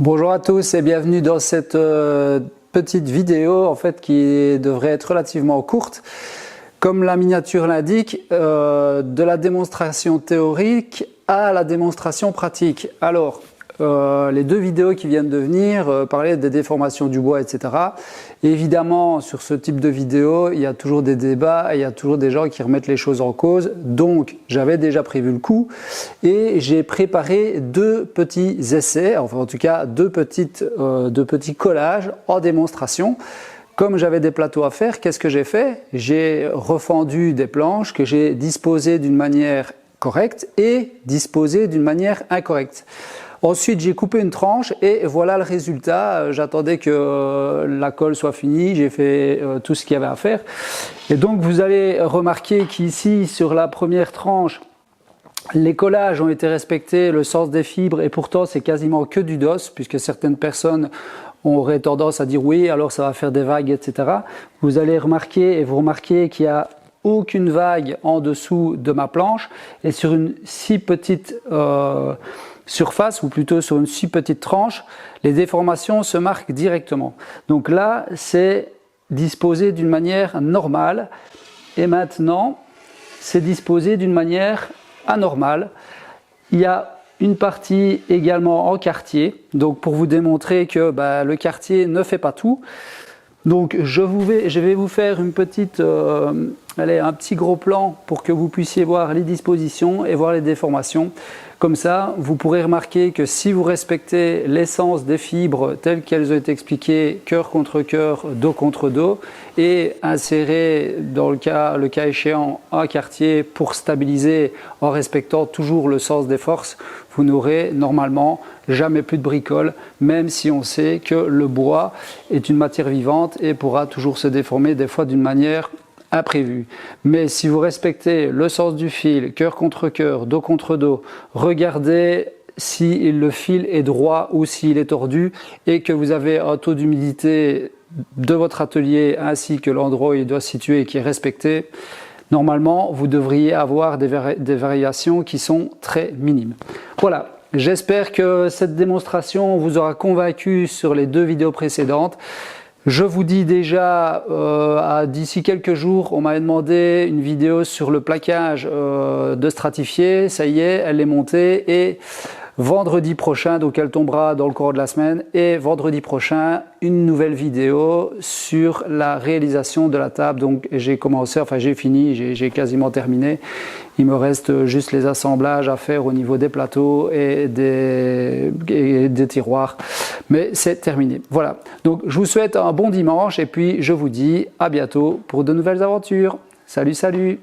Bonjour à tous et bienvenue dans cette petite vidéo en fait qui devrait être relativement courte. Comme la miniature l'indique, de la démonstration théorique à la démonstration pratique. Alors, les deux vidéos qui viennent de venir parlaient des déformations du bois, etc. Et évidemment, sur ce type de vidéo, il y a toujours des débats et il y a toujours des gens qui remettent les choses en cause. Donc, j'avais déjà prévu le coup et j'ai préparé deux petits essais, enfin en tout cas deux petits collages en démonstration. Comme j'avais des plateaux à faire, qu'est-ce que j'ai fait? J'ai refendu des planches que j'ai disposées d'une manière correcte et disposées d'une manière incorrecte. Ensuite, j'ai coupé une tranche et voilà le résultat. J'attendais que la colle soit finie, j'ai fait tout ce qu'il y avait à faire. Et donc, vous allez remarquer qu'ici, sur la première tranche, les collages ont été respectés, le sens des fibres, et pourtant, c'est quasiment que du DOS, puisque certaines personnes auraient tendance à dire oui, alors ça va faire des vagues, etc. Vous allez remarquer, et vous remarquez qu'il n'y a aucune vague en dessous de ma planche, et sur une si petite surface, ou plutôt sur une si petite tranche, les déformations se marquent directement. Donc là, c'est disposé d'une manière normale, et maintenant, c'est disposé d'une manière anormale. Il y a une partie également en quartier, donc pour vous démontrer que le quartier ne fait pas tout. Donc je vais vous faire une petite, un petit gros plan pour que vous puissiez voir les dispositions et voir les déformations. Comme ça, vous pourrez remarquer que si vous respectez l'essence des fibres telles qu'elles ont été expliquées, cœur contre cœur, dos contre dos, et insérer dans le cas échéant un quartier pour stabiliser en respectant toujours le sens des forces, vous n'aurez normalement jamais plus de bricole, même si on sait que le bois est une matière vivante et pourra toujours se déformer des fois d'une manière imprévu. Mais si vous respectez le sens du fil, cœur contre cœur, dos contre dos, regardez si le fil est droit ou s'il est tordu et que vous avez un taux d'humidité de votre atelier ainsi que l'endroit où il doit se situer qui est respecté, normalement vous devriez avoir des variations qui sont très minimes. Voilà. J'espère que cette démonstration vous aura convaincu sur les deux vidéos précédentes. Je vous dis déjà, d'ici quelques jours, on m'avait demandé une vidéo sur le plaquage de stratifié. Ça y est, elle est montée et vendredi prochain, donc elle tombera dans le cours de la semaine, et vendredi prochain, une nouvelle vidéo sur la réalisation de la table. Donc j'ai commencé, enfin j'ai fini, j'ai quasiment terminé. Il me reste juste les assemblages à faire au niveau des plateaux et des tiroirs. Mais c'est terminé. Voilà. Donc je vous souhaite un bon dimanche et puis je vous dis à bientôt pour de nouvelles aventures. Salut, salut!